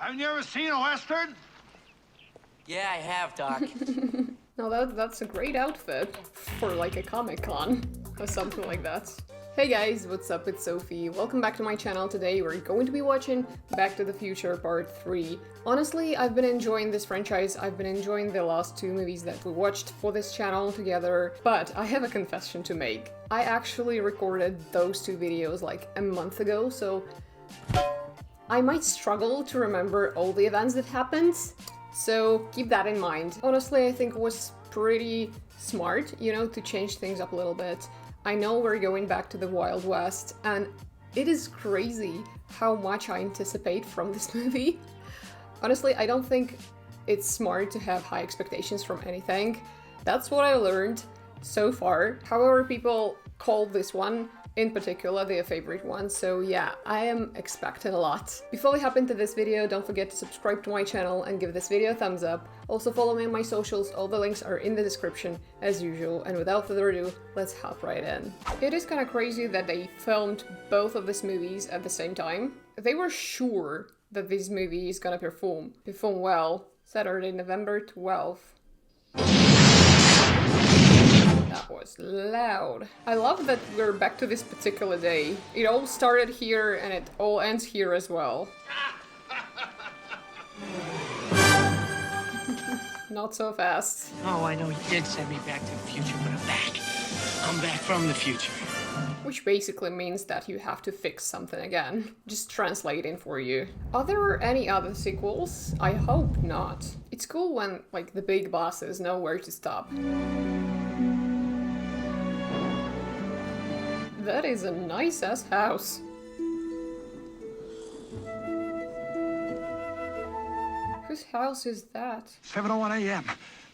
Haven't you ever seen a Western? Yeah, I have, Doc. Now that's a great outfit for like a Comic-Con or something like that. Hey guys, what's up? It's Sophie. Welcome back to my channel. Today we're going to be watching Back to the Future Part 3. Honestly, I've been enjoying this franchise. I've been enjoying the last two movies that we watched for this channel together, but I have a confession to make. I actually recorded those two videos like a month ago, so I might struggle to remember all the events that happened. So keep that in mind. Honestly, I think it was pretty smart, you know, to change things up a little bit. I know we're going back to the Wild West, and it is crazy how much I anticipate from this movie. Honestly, I don't think it's smart to have high expectations from anything. That's what I learned so far. However, people call this one in particular their favorite one, so yeah, I am expecting a lot. Before we hop into this video, don't forget to subscribe to my channel and give this video a thumbs up. Also follow me on my socials, all the links are in the description as usual, and without further ado, let's hop right in. It is kind of crazy that they filmed both of these movies at the same time. They were sure that this movie is gonna perform well. Saturday, November 12th. That was loud. I love that we're back to this particular day. It all started here and it all ends here as well. Not so fast. Oh, I know you did send me back to the future, but I'm back. I'm back from the future. Which basically means that you have to fix something again. Just translating for you. Are there any other sequels? I hope not. It's cool when, like, the big bosses know where to stop. That is a nice-ass house. Whose house is that? 7:01 a.m.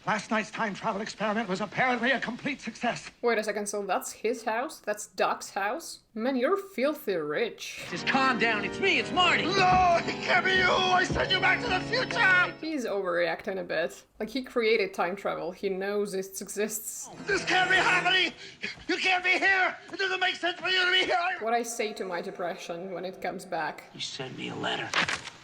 Last night's time travel experiment was apparently a complete success. Wait a second, so that's his house? That's Doc's house? Man, you're filthy rich. Just calm down. It's me. It's Marty. No, it can't be you! I sent you back to the future! He's overreacting a bit. Like, he created time travel. He knows it exists. This can't be happening! You can't be here! It doesn't make sense for you to be here! What I say to my depression when it comes back. You sent me a letter.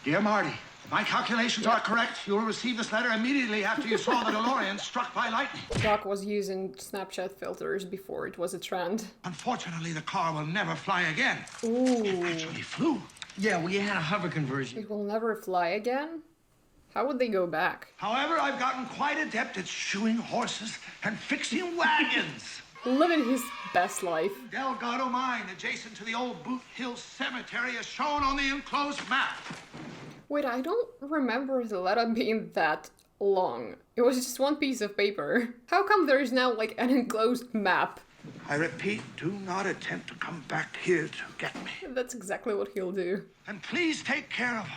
Dear Marty, if my calculations are correct, you will receive this letter immediately after you saw the DeLorean struck by lightning. Doc was using Snapchat filters before it was a trend. Unfortunately, the car will never fly again. Ooh. It actually flew. Yeah, we had a hover conversion. It will never fly again? How would they go back? However, I've gotten quite adept at shoeing horses and fixing wagons. Living his best life. Delgado Mine, adjacent to the old Boot Hill Cemetery, is shown on the enclosed map. Wait, I don't remember the letter being that long. It was just one piece of paper. How come there is now, like, an enclosed map? I repeat, do not attempt to come back here to get me. That's exactly what he'll do. And please take care of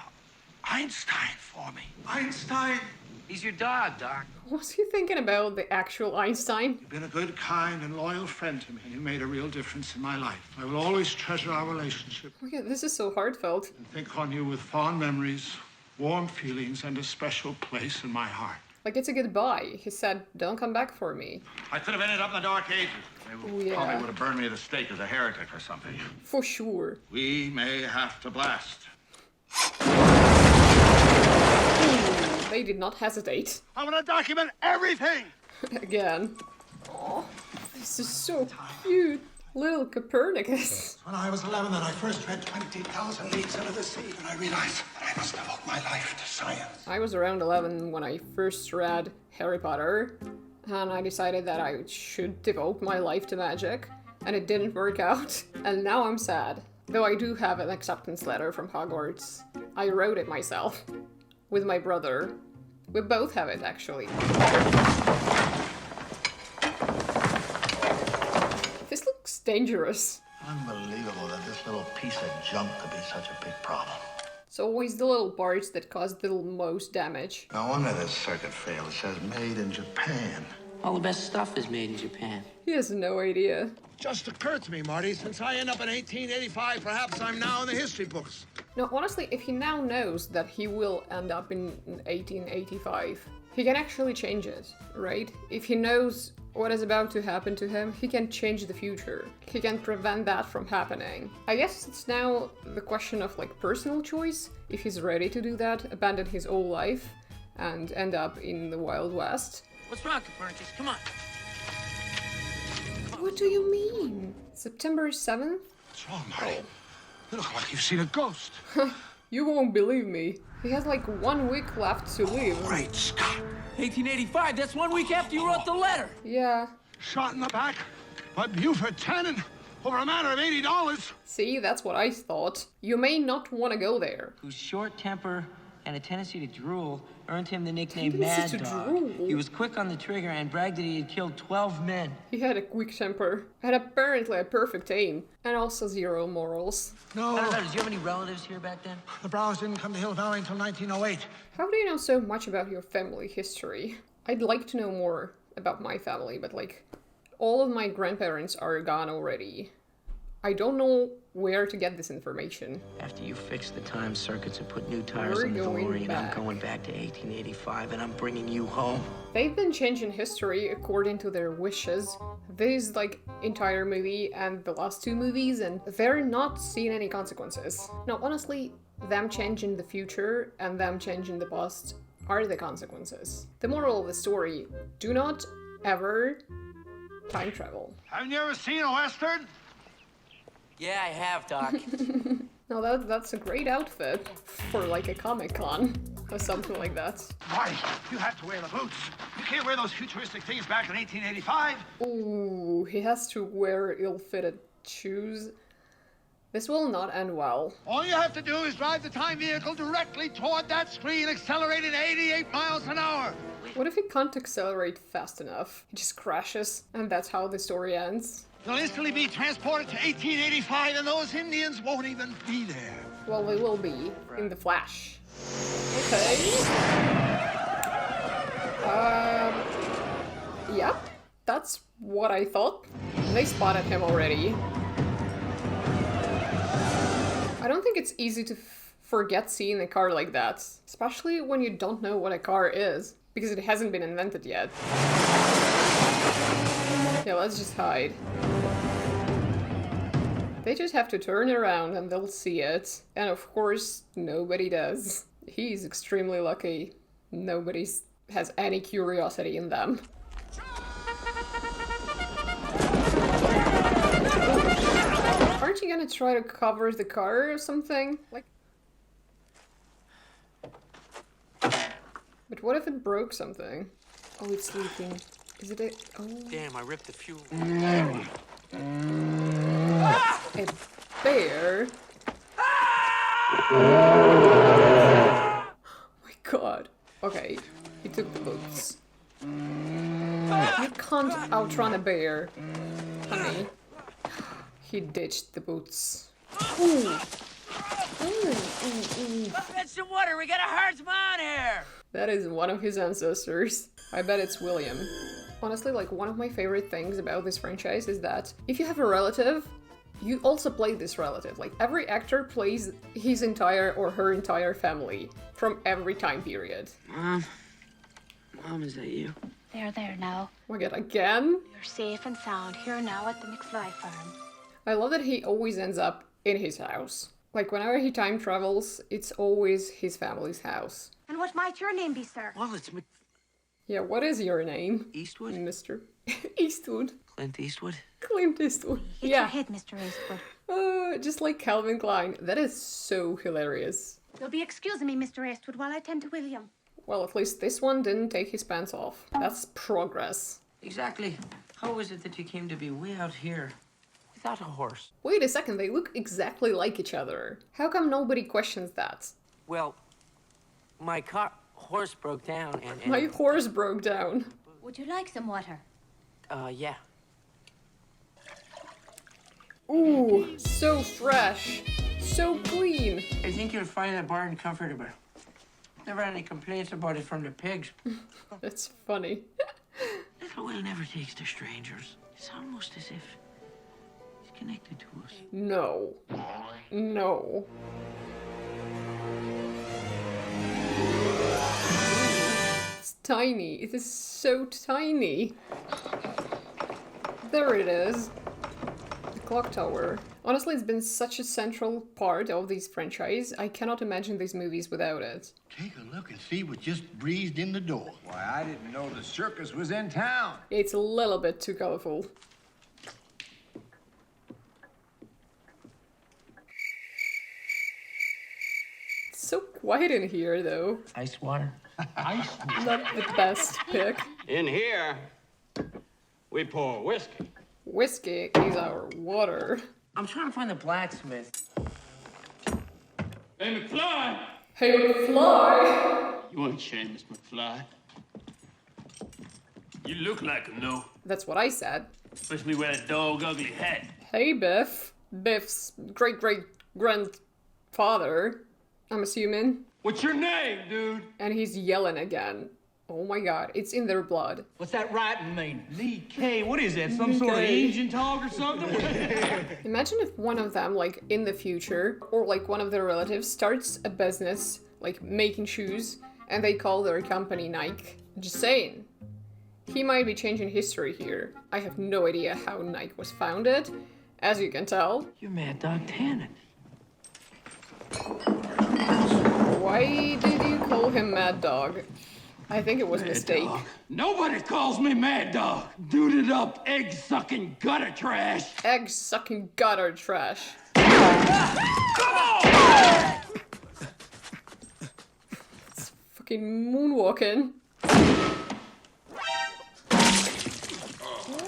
Einstein for me. Einstein! He's your dog, Doc. Was he thinking about the actual Einstein? You've been a good, kind, and loyal friend to me. You made a real difference in my life. I will always treasure our relationship. Oh yeah, this is so heartfelt. And think on you with fond memories, warm feelings, and a special place in my heart. Like, it's a goodbye. He said, don't come back for me. I could have ended up in the Dark Ages. They yeah. probably would have burned me at the stake as a heretic or something. For sure. We may have to blast. Ooh, they did not hesitate. I'm gonna document everything! Again. Oh, this is so cute. Little Copernicus. When I was 11 and I first read 20,000 Leagues Under the Sea, and I realized that I must devote my life to science. I was around 11 when I first read Harry Potter, and I decided that I should devote my life to magic, and it didn't work out, and now I'm sad. Though I do have an acceptance letter from Hogwarts. I wrote it myself. With my brother. We both have it, actually. This looks dangerous. Unbelievable that this little piece of junk could be such a big problem. It's always the little parts that cause the most damage. No wonder this circuit failed. It says made in Japan. All the best stuff is made in Japan. He has no idea. Just occurred to me, Marty, since I end up in 1885, perhaps I'm now in the history books. No, honestly, if he now knows that he will end up in 1885, he can actually change it, right? If he knows what is about to happen to him, he can change the future. He can prevent that from happening. I guess it's now the question of like personal choice, if he's ready to do that, abandon his old life, and end up in the Wild West. What's wrong, Copernicus? Come on. What do you mean? September 7th? What's wrong, Marty? You look like you've seen a ghost. You won't believe me. He has like 1 week left to live. Great Scott. 1885, that's 1 week after you wrote the letter. Yeah. Shot in the back by Buford Tannen over a matter of $80. See, that's what I thought. You may not want to go there. Whose short temper and a tendency to drool earned him the nickname Tendency Mad to Dog. drool? He was quick on the trigger and bragged that he had killed 12 men. He had a quick temper, and apparently a perfect aim, and also zero morals. No, Did you have any relatives here back then? the Browns didn't come to Hill Valley until 1908. How do you know so much about your family history? I'd like to know more about my family, but like, all of my grandparents are gone already. I don't know where to get this information. After you fix the time circuits and put new tires We're on the going DeLorean, back. I'm going back to 1885 and I'm bringing you home. They've been changing history according to their wishes. This like entire movie and the last 2 movies, and they're not seeing any consequences. No, honestly, them changing the future and them changing the past are the consequences. The moral of the story: do not ever time travel. Haven't you ever seen a Western? Yeah, I have, Doc. No, that's a great outfit for like a Comic-Con or something like that. Marty, you have to wear the boots. You can't wear those futuristic things back in 1885. Ooh, he has to wear ill-fitted shoes. This will not end well. All you have to do is drive the time vehicle directly toward that screen, accelerating 88 miles an hour. What if he can't accelerate fast enough? He just crashes, and that's how the story ends. You'll instantly be transported to 1885, and those Indians won't even be there. Well, they will be in the Flash. Okay. Yep, that's what I thought. They spotted him already. I don't think it's easy to forget seeing a car like that, especially when you don't know what a car is, because it hasn't been invented yet. Yeah, let's just hide. They just have to turn around and they'll see it. And of course, nobody does. He's extremely lucky. Nobody has any curiosity in them. Aren't you gonna try to cover the car or something? Like... But what if it broke something? Oh, it's leaking. Is it a... Oh. Damn, I ripped the fuel. A bear? Oh my god. Okay, he took the boots. You can't outrun a bear, honey. He ditched the boots. Ooh. Fetch some water, we got a heart's on here! That is one of his ancestors. I bet it's William. Honestly, like, one of my favorite things about this franchise is that if you have a relative, you also play this relative. Like, every actor plays his entire or her entire family from every time period. Mom, is that you? There now. Oh my god, again? You're safe and sound here now at the McFly farm. I love that he always ends up in his house. Like, whenever he time travels, it's always his family's house. And what might your name be, sir? Well, it's Yeah, what is your name, Eastwood? Mr. Eastwood? Clint Eastwood? Clint Eastwood. Hit your Yeah. head, Mr. Eastwood. Just like Calvin Klein. That is so hilarious. You'll be excusing me, Mr. Eastwood, while I tend to William. Well, at least this one didn't take his pants off. That's progress. Exactly. How is it that you came to be way out here without a horse? Wait a second, they look exactly like each other. How come nobody questions that? Well, my horse broke down and My horse broke down. Would you like some water? yeah. Ooh, so fresh. So clean. I think you'll find that barn comfortable. Never had any complaints about it from the pigs. That's funny. Little Will never takes to strangers. It's almost as if he's connected to us. No. No. tiny. It is so tiny. There it is. The clock tower. Honestly, it's been such a central part of this franchise. I cannot imagine these movies without it. Take a look and see what just breezed in the door. Why, I didn't know the circus was in town. It's a little bit too colorful. It's so quiet in here, though. Ice water. Ice. Not the best pick. In here, we pour whiskey. Whiskey is our water. I'm trying to find the blacksmith. Hey, McFly! Hey, fly! You ain't Seamus McFly. You look like him, though. That's what I said. Especially with that dog ugly hat. Hey, Biff. Biff's great-great-grandfather, I'm assuming. What's your name, dude? And he's yelling again. Oh my god, it's in their blood. What's that writing mean? Lee K. What is that? Some sort of Asian talk or something? Imagine if one of them, like, in the future, or like one of their relatives, starts a business, like making shoes, and they call their company Nike. Just saying. He might be changing history here. I have no idea how Nike was founded, as you can tell. You're Mad Dog Tannen. Why did you call him Mad Dog? I think it was a mistake. Dog. Nobody calls me Mad Dog. Duded up, egg-sucking gutter trash. Egg-sucking gutter trash. Come on! It's fucking moonwalking.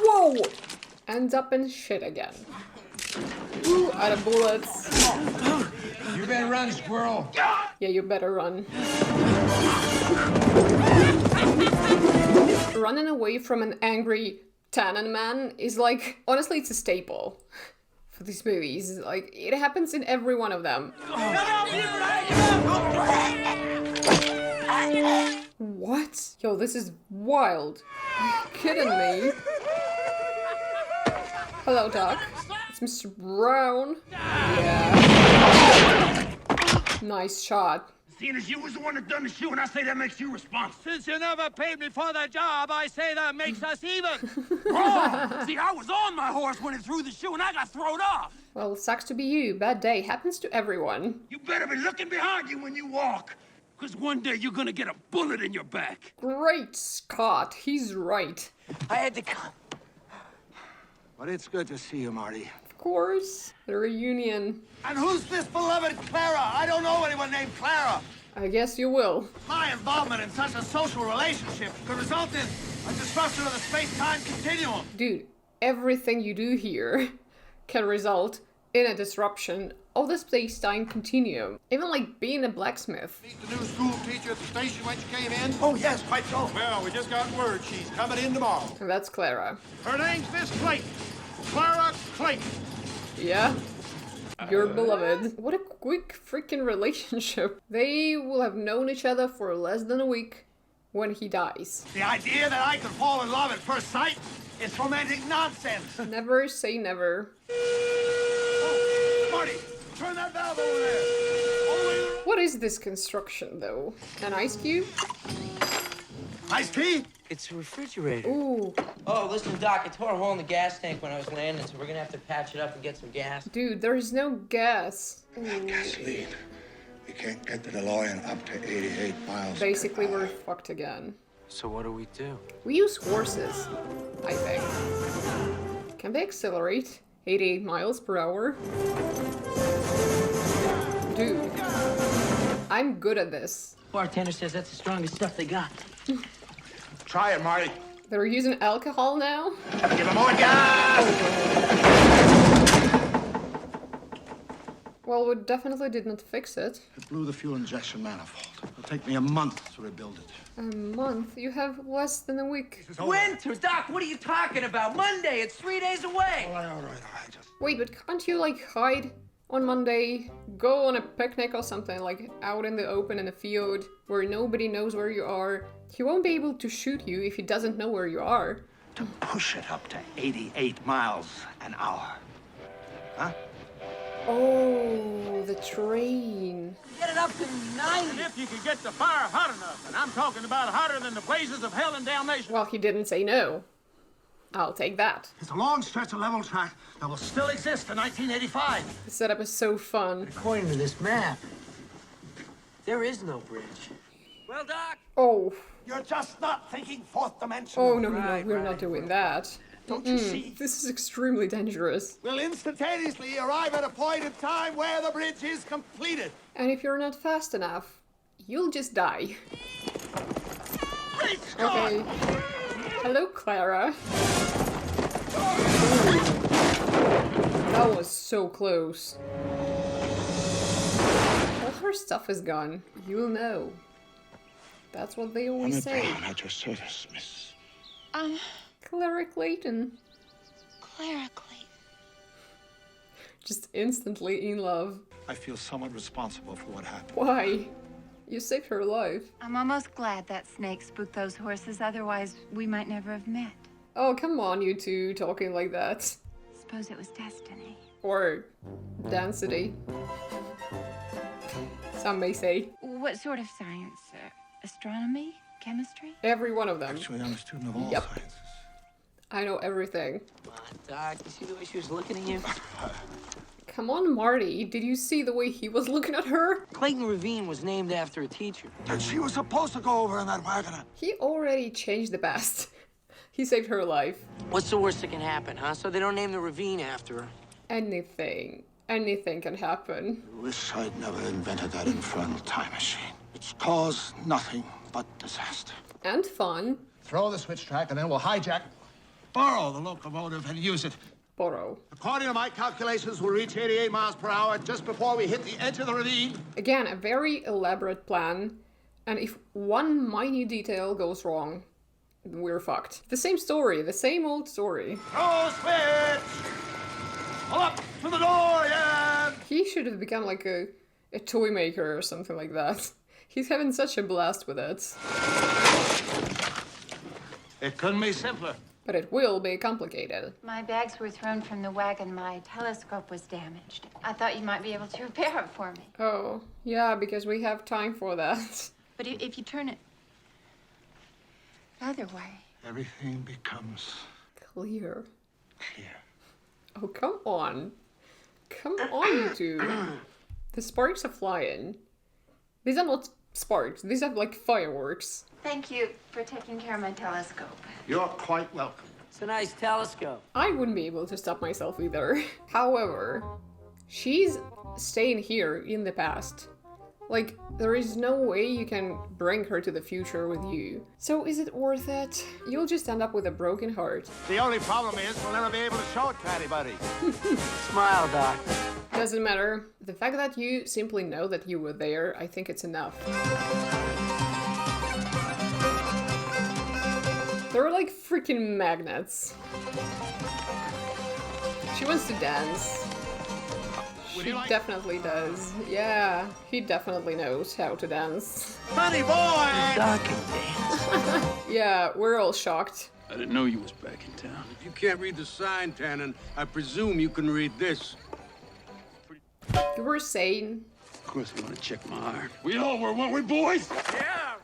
Whoa! Ends up in shit again. Ooh, out of bullets. You better run, squirrel. Yeah, you better run. Running away from an angry Tannen man is like, honestly, it's a staple for these movies. Like, it happens in every one of them. What? Yo, this is wild. Are you kidding me? Hello, Doc. It's Mr. Brown. Yeah. Nice shot. Seeing as you was the one that done the shoe, and I say that makes you responsible. Since you never paid me for the job, I say that makes us even. Wrong! See, I was on my horse when it threw the shoe, and I got thrown off. Well, sucks to be you. Bad day. Happens to everyone. You better be looking behind you when you walk. Because one day you're gonna get a bullet in your back. Great Scott. He's right. I had to come. But it's good to see you, Marty. Of course. The reunion. And who's this beloved Clara? I don't know anyone named Clara. I guess you will. My involvement in such a social relationship could result in a disruption of the space-time continuum. Dude, everything you do here can result in a disruption of the space-time continuum. Even like being a blacksmith. Meet the new school teacher at the station when she came in. Oh, yes, quite so. Well, we just got word she's coming in tomorrow. And that's Clara. Her name's Miss Clayton. Clara Clayton. Yeah. Your beloved. What a quick freaking relationship. They will have known each other for less than a week when he dies. The idea that I could fall in love at first sight is romantic nonsense. Never say never. Oh, Marty, turn that valve over there. All the way to the... What is this construction, though? An ice cube? Iced tea? It's a refrigerator. Ooh. Oh, listen, Doc, I tore a hole in the gas tank when I was landing, so we're gonna have to patch it up and get some gas. Dude, there is no gas. Gasoline. We can't get the DeLorean up to 88 miles. Basically, we're fucked again. So what do we do? We use horses, I think. Can they accelerate 88 miles per hour? Dude, I'm good at this. Bartender says that's the strongest stuff they got. Try it, Marty. They're using alcohol now? Give him more gas! Well, we definitely did not fix it. It blew the fuel injection manifold. It'll take me a month to rebuild it. A month? You have less than a week. Winter, Doc, what are you talking about? Monday, it's 3 days away. All right. Just... Wait, but can't you, like, hide on Monday? Go on a picnic or something, like, out in the open in a field where nobody knows where you are. He won't be able to shoot you if he doesn't know where you are. To push it up to 88 miles an hour. Huh? Oh, the train. Get it up to 90. And if you could get the fire hot enough, and I'm talking about hotter than the blazes of hell and damnation. Well, he didn't say no. I'll take that. It's a long stretch of level track that will still exist in 1985. The setup is so fun. According to this map, there is no bridge. Well, Doc. Oh. You're just not thinking fourth dimension. Oh, no, we're not doing that. Don't you see? This is extremely dangerous. We'll instantaneously arrive at a point in time where the bridge is completed. And if you're not fast enough, you'll just die. Okay. Hello, Clara. That was so close. All her stuff is gone. You'll know. That's what they always say. At your service, miss. Clara Clayton. Clara Clayton. Just instantly in love. I feel somewhat responsible for what happened. Why? You saved her life. I'm almost glad that snake spooked those horses, otherwise we might never have met. Oh, come on, you two, talking like that. Suppose it was destiny. Or density. Some may say. What sort of science? Astronomy? Chemistry? Every one of them. Actually, I'm a student of all Yep. sciences. I know everything. Come on, Doc. You see the way she was looking at you? Come on, Marty. Did you see the way he was looking at her? Clayton Ravine was named after a teacher. And she was supposed to go over in that wagon. He already changed the past. He saved her life. What's the worst that can happen, huh? So they don't name the ravine after her. Anything. Anything can happen. Wish I'd never invented that infernal time machine. It's caused nothing but disaster. And fun. Throw the switch track and then we'll borrow the locomotive and use it. Borrow. According to my calculations, we'll reach 88 miles per hour just before we hit the edge of the ravine. Again, a very elaborate plan. And if one minute detail goes wrong, we're fucked. The same story, the same old story. Throw switch! Pull up to the door, yeah! He should have become like a toy maker or something like that. He's having such a blast with it. It couldn't be simpler. But it will be complicated. My bags were thrown from the wagon. My telescope was damaged. I thought you might be able to repair it for me. Oh, yeah, because we have time for that. But if you turn it the other way. Everything becomes Clear. clear. Oh, come on. Come on, you two. The sparks are flying. These are not sparks. These are like fireworks. Thank you for taking care of my telescope. You're quite welcome. It's a nice telescope. I wouldn't be able to stop myself either. However, she's staying here in the past. Like, there is no way you can bring her to the future with you. So is it worth it? You'll just end up with a broken heart. The only problem is we'll never be able to show it to anybody. Smile, Doc. Doesn't matter. The fact that you simply know that you were there, I think it's enough. They're like freaking magnets. She wants to dance. She definitely does. Yeah, he definitely knows how to dance. Funny boy! Doc can dance. Yeah, we're all shocked. I didn't know you was back in town. If you can't read the sign, Tannen, I presume you can read this. You were saying. Of course, I want to check my iron. We all were, weren't we, boys?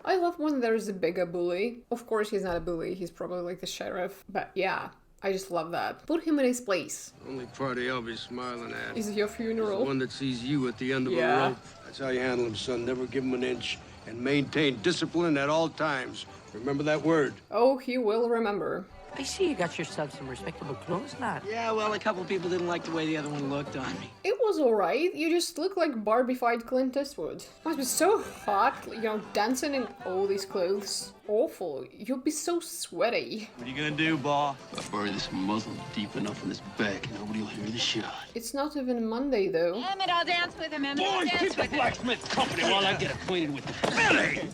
I love when there's a bigger bully. Of course he's not a bully, he's probably like the sheriff. But yeah, I just love that. Put him in his place. Only party I'll be smiling at. Is it your The funeral? one that sees you at the end of Yeah. a rope. That's how you handle him, son. Never give him an inch. And maintain discipline at all times. Remember that word. Oh, he will remember. I see you got yourself some respectable clothes, not. Yeah, well, a couple people didn't like the way the other one looked on me. It was alright, you just look like Barbified Clint Eastwood. Must be so hot, you know, dancing in all these clothes. Awful, you'd be so sweaty. What are you gonna do, Boss? I bury this muzzle deep enough in his back, nobody will hear the shot. It's not even Monday though. Emmett, I'll dance with him. Emmett, I'll Boys, dance keep the with him. blacksmith company while I get acquainted with the Billy!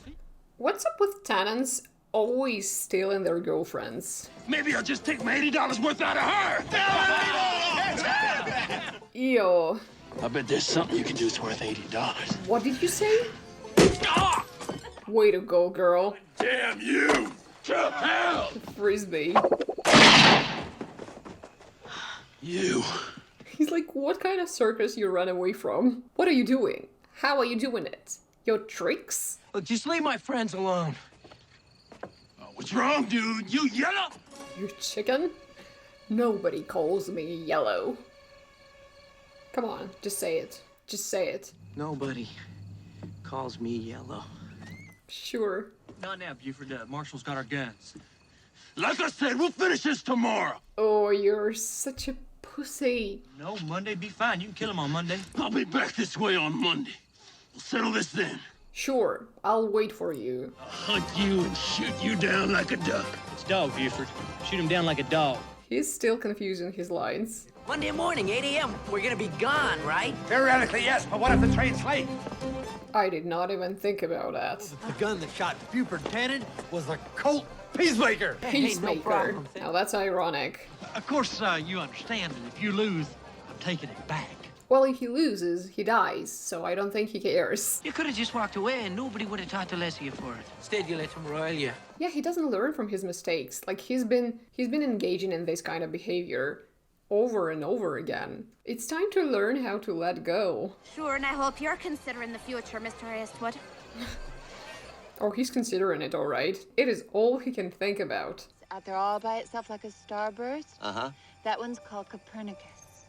What's up with Tannens always stealing their girlfriends? Maybe I'll just take my $80 worth out of her! Ew. I bet there's something you can do that's worth $80. What did you say? Way to go, girl. Damn you! To hell! Frisbee. You. He's like, what kind of circus you run away from? What are you doing? How are you doing it? Your tricks? Look, just leave my friends alone. What's wrong, dude? You yellow? You chicken? Nobody calls me yellow. Come on, just say it. Just say it. Nobody calls me yellow. Sure. Not now, Buford. Marshall's got our guns. Like I said, we'll finish this tomorrow. Oh, you're such a pussy. No, Monday be fine. You can kill him on Monday. I'll be back this way on Monday. We'll settle this then. Sure, I'll wait for you. I'll hunt you and shoot you down like a duck. It's dog, Buford. Shoot him down like a dog. He's still confusing his lines. Monday morning, 8 a.m. We're gonna be gone, right? Theoretically, yes, but what if the train's late? I did not even think about that. The gun that shot Buford Tannen was a Colt Peacemaker. Peacemaker. problem. Now that's ironic. Of course, you understand that if you lose, I'm taking it back. Well, if he loses, he dies, so I don't think he cares. You could have just walked away and nobody would have talked to less of you for it. Instead, you let him roil you. Yeah, he doesn't learn from his mistakes. Like, he's been engaging in this kind of behavior over and over again. It's time to learn how to let go. Sure, and I hope you're considering the future, Mr. Eastwood. Oh, he's considering it, alright. It is all he can think about. It's out there all by itself like a starburst. Uh-huh. That one's called Copernicus.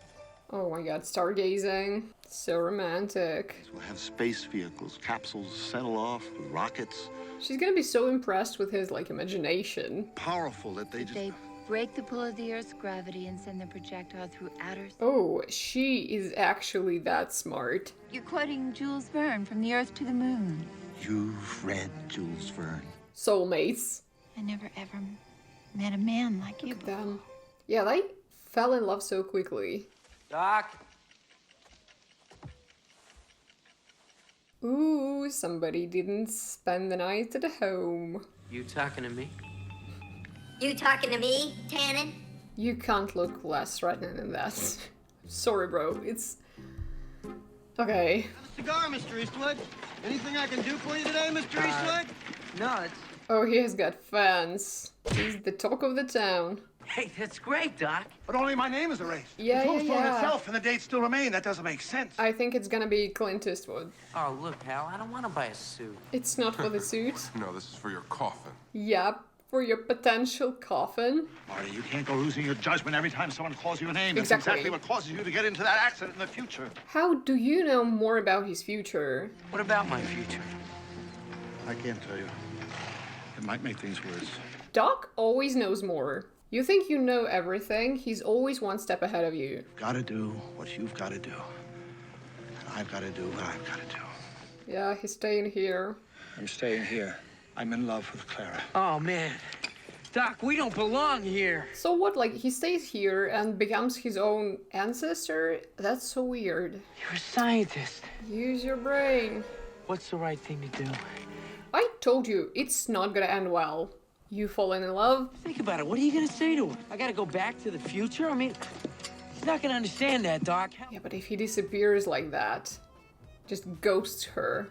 Oh my god, stargazing. So romantic. We'll have space vehicles, capsules settle off with rockets. She's gonna be so impressed with his, like, imagination. Powerful that they just... They break the pull of the Earth's gravity and send their projectile through outer space. Oh, she is actually that smart. You're quoting Jules Verne from The Earth to the Moon. You've read Jules Verne. Soulmates. I never ever met a man like you. Them. Yeah, they fell in love so quickly. Doc? Ooh, somebody didn't spend the night at home. You talking to me? You talking to me, Tannen? You can't look less threatening than that. Sorry, bro. It's... Okay. Cigar, Mr. Eastwood. Anything I can do for you today, Mr. Eastwood? No, it's... Oh, he has got fans. He's the talk of the town. Hey, that's great, Doc. But only my name is erased. Yeah, the tombstone yeah. itself and the dates still remain. That doesn't make sense. I think it's gonna be Clint Eastwood. Oh, look, pal, I don't want to buy a suit. It's not for the suit. No, this is for your coffin. Yep, for your potential coffin. Marty, you can't go losing your judgment every time someone calls you a name. That's Exactly. exactly what causes you to get into that accident in the future. How do you know more about his future? What about my future? I can't tell you. It might make things worse. Doc always knows more. You think you know everything, he's always one step ahead of you. You've got to do what you've got to do. And I've got to do what I've got to do. Yeah, he's staying here. I'm staying here. I'm in love with Clara. Oh, man. Doc, we don't belong here. So what, like, he stays here and becomes his own ancestor? That's so weird. You're a scientist. Use your brain. What's the right thing to do? I told you, it's not gonna end well. You falling in love? Think about it. What are you gonna say to her? I gotta go back to the future? I mean, he's not gonna understand that, Doc. Yeah, but if he disappears like that, just ghosts her,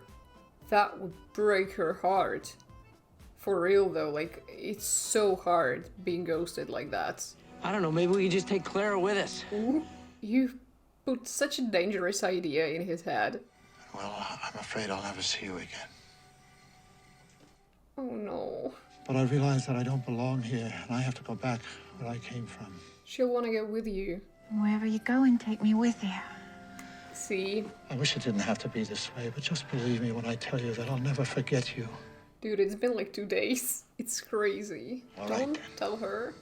that would break her heart. For real though, like, it's so hard being ghosted like that. I don't know, maybe we can just take Clara with us. Ooh, you put such a dangerous idea in his head. Well, I'm afraid I'll never see you again. Oh no. But I realize that I don't belong here, and I have to go back where I came from. She'll want to go with you. Wherever you go and take me with you. See? I wish it didn't have to be this way, but just believe me when I tell you that I'll never forget you. Dude, it's been like 2 days. It's crazy. All right, Don't then. tell her.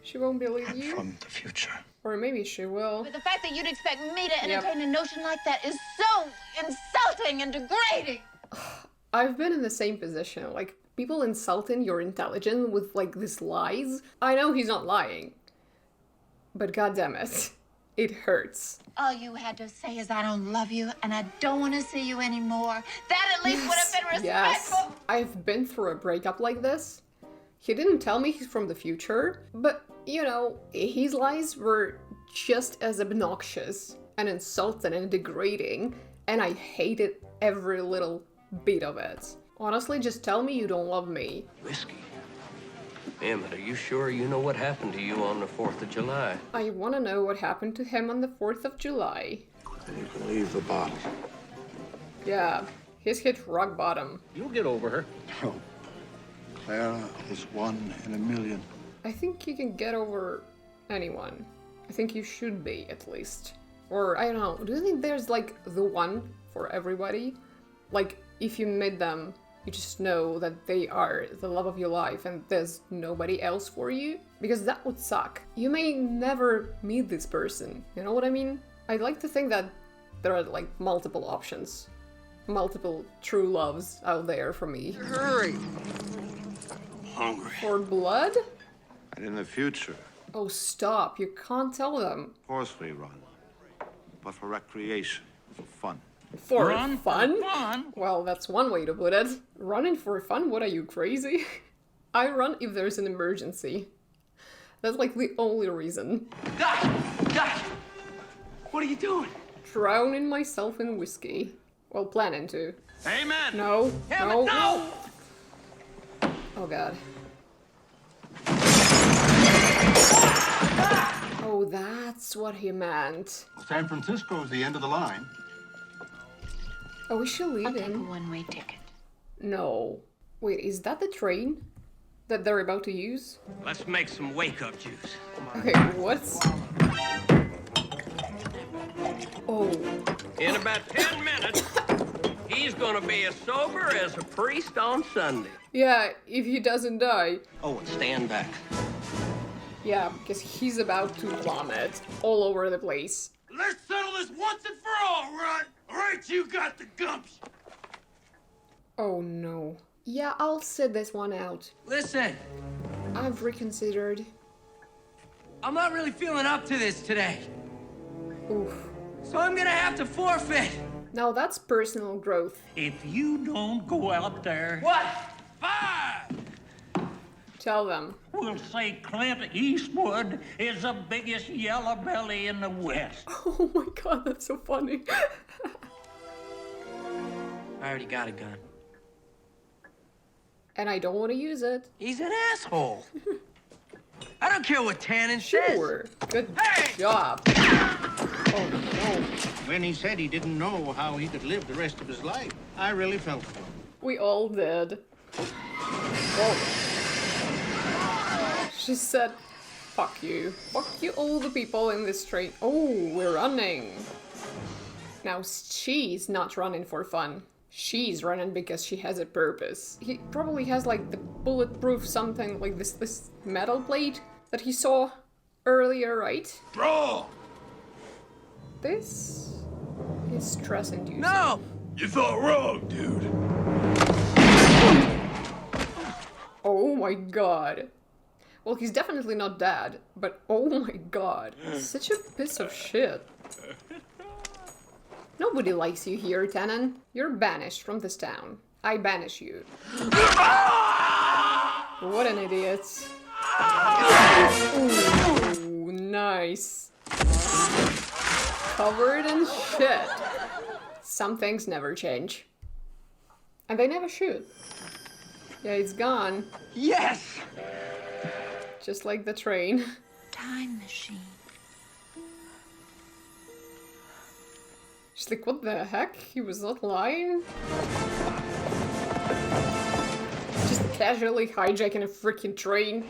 She won't believe I'm you. from the future. Or maybe she will. But the fact that you'd expect me to Yep. entertain a notion like that is so insulting and degrading. I've been in the same position. Like, people insulting your intelligence with, like, these lies. I know he's not lying. But goddammit, it hurts. All you had to say is I don't love you and I don't want to see you anymore. That at least would have been respectful. Yes, I've been through a breakup like this. He didn't tell me he's from the future, but, you know, his lies were just as obnoxious and insulting and degrading, and I hated every little bit of it. Honestly, just tell me you don't love me. Whiskey. Emmett, are you sure you know what happened to you on the 4th of July? I want to know what happened to him on the 4th of July. And you can leave the bottle. Yeah, he's hit rock bottom. You'll get over her. No. Clara is 1 in a million. I think you can get over anyone. I think you should be, at least. Or, I don't know, do you think there's, like, the one for everybody? Like, if you meet them, you just know that they are the love of your life and there's nobody else for you? Because that would suck. You may never meet this person, you know what I mean? I'd like to think that there are, like, multiple options. Multiple true loves out there for me. Hurry! Hungry. For blood? And in the future, Oh, stop. You can't tell them. of course we run. But for recreation, for fun. For Run fun? for fun? Well, that's one way to put it. Running for fun? What are you, crazy? I run if there's an emergency. That's like the only reason. Doc! Doc! What are you doing? Drowning myself in whiskey. Well, planning to. Amen. No. Damn No. it, no! Oh, God. Oh, that's what he meant. San Francisco's the end of the line. Oh, is she I'll take a leaving? one-way ticket. No. Wait, is that the train that they're about to use? Let's make some wake-up juice. Okay, what? Oh. In about 10 minutes, he's gonna be as sober as a priest on Sunday. Yeah, if he doesn't die. Oh, and stand back. Yeah, because he's about to vomit all over the place. Let's settle this once and for all, Run. All right, you got the gumption. Oh no. Yeah, I'll sit this one out. Listen, I've reconsidered. I'm not really feeling up to this today. Oof. So I'm gonna have to forfeit. Now that's personal growth. If you don't go out there, What? Five. Tell them. we'll say Clint Eastwood is the biggest yellow belly in the West. Oh my god, that's so funny. I already got a gun. And I don't want to use it. He's an asshole. I don't care what Tannen says. Sure. Good job. Oh no. When he said he didn't know how he could live the rest of his life, I really felt for him. We all did. Oh. She said, fuck you. Fuck you all the people in this train. Oh, we're running. Now she's not running for fun. She's running because she has a purpose. He probably has like the bulletproof something, like this metal plate that he saw earlier, right? Draw. This is stress-inducing. No! You thought wrong, dude. Oh my god. Well, he's definitely not dead, but oh my god. Such a piece of shit. Nobody likes you here, Tannen. You're banished from this town. I banish you. What an idiot. Ooh, nice. Covered in shit. Some things never change. And they never should. Yeah, it's gone. Yes! Just like the train. Time machine. She's like, what the heck? He was not lying? Just casually hijacking a freaking train.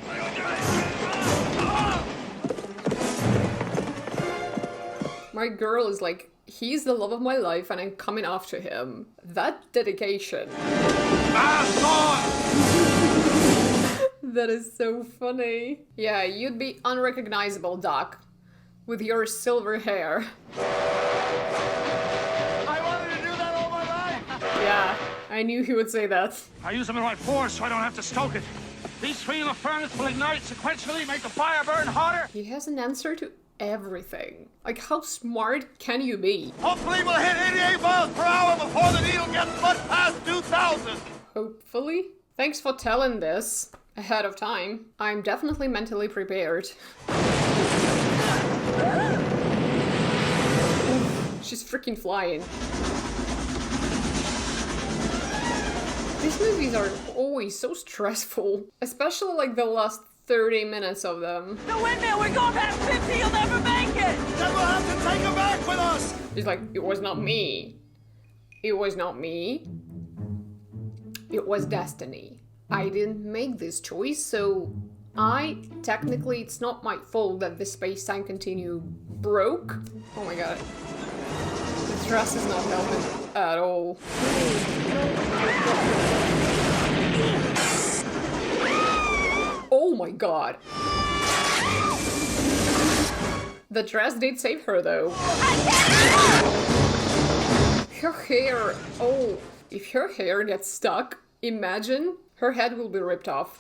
My girl is like, he's the love of my life and I'm coming after him. That dedication. That is so funny. Yeah, you'd be unrecognizable, Doc. With your silver hair. I wanted to do that all my life. Yeah, I knew he would say that. I use them in my force so I don't have to stoke it. These three in the furnace will ignite sequentially, make the fire burn hotter. He has an answer to everything. Like, how smart can you be? Hopefully we'll hit 88 miles per hour before the needle gets much past 2,000. Hopefully. Thanks for telling this ahead of time. I'm definitely mentally prepared. She's freaking flying. These movies are always so stressful, especially like the last 30 minutes of them. The windmill, we're going past 50, you'll never make it! Then we'll have to take her back with us! He's like, it was not me. It was not me. It was destiny. I didn't make this choice, so technically it's not my fault that the space-time continuum broke. Oh my god. The dress is not helping at all. Oh my god. The dress did save her though. Her hair, oh, if her hair gets stuck, imagine her head will be ripped off.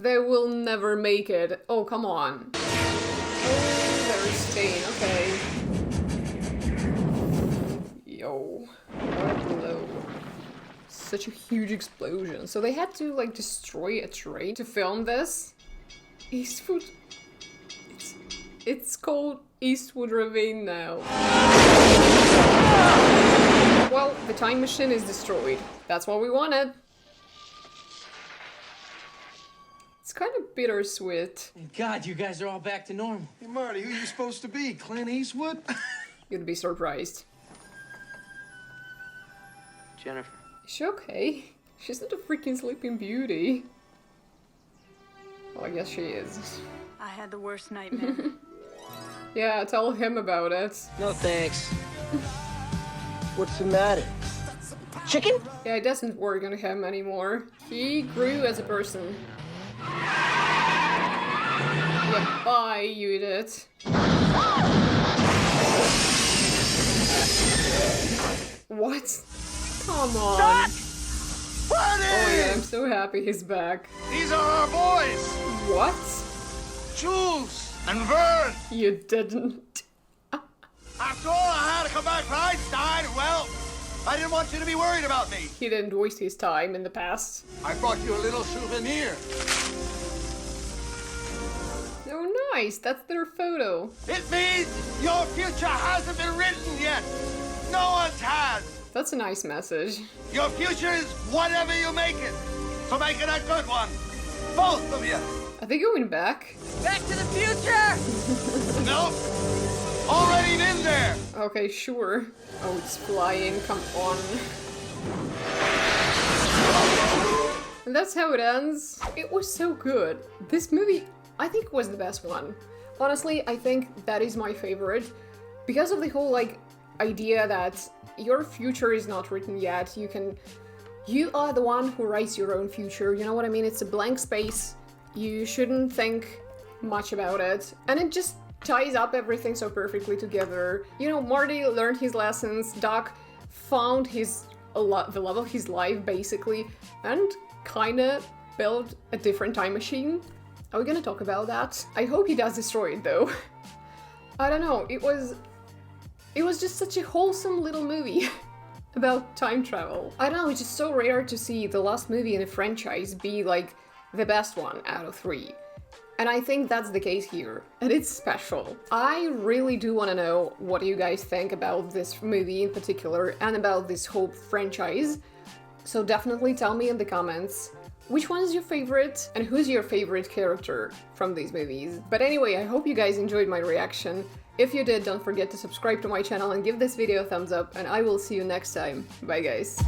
They will never make it. Oh, come on. Oh, there's stain, okay. Yo, what a blow. Such a huge explosion. So they had to like destroy a train to film this. Eastwood. It's called Eastwood Ravine now. Well, the time machine is destroyed. That's what we wanted. It's kind of bittersweet. Thank God you guys are all back to normal. Hey, Marty, who are you supposed to be? Clint Eastwood? You'd be surprised. Jennifer. Is she okay? She's not a freaking Sleeping Beauty. Well, I guess she is. I had the worst nightmare. Yeah, tell him about it. No thanks. What's the matter? Chicken? Yeah, it doesn't work on him anymore. He grew as a person. Yeah, bye, you did. What? Come on. Stop! Oh yeah, I'm so happy he's back. These are our boys! What? Jules and Vern! You didn't. After all, I had to come back for Einstein. Well, I didn't want you to be worried about me. He didn't waste his time in the past. I brought you a little souvenir. Oh, nice. That's their photo. It means your future hasn't been written yet. No one's has. That's a nice message. Your future is whatever you make it. So make it a good one. Both of you. Are they going back? Back to the future! Nope. Already been there. Okay, sure. Oh, it's flying. Come on. And that's how it ends. It was so good. This movie, I think, was the best one. Honestly, I think that is my favorite. Because of the whole, like, idea that your future is not written yet. You are the one who writes your own future. You know what I mean? It's a blank space. You shouldn't think much about it. And it just ties up everything so perfectly together. You know, Marty learned his lessons. Doc found the love of his life, basically. And kinda built a different time machine. Are we gonna talk about that? I hope he does destroy it, though. I don't know, it was just such a wholesome little movie about time travel. I don't know, it's just so rare to see the last movie in a franchise be like the best one out of 3. And I think that's the case here, and it's special. I really do want to know what you guys think about this movie in particular and about this whole franchise. So definitely tell me in the comments which one is your favorite and who's your favorite character from these movies. But anyway, I hope you guys enjoyed my reaction. If you did, don't forget to subscribe to my channel and give this video a thumbs up, and I will see you next time. Bye guys.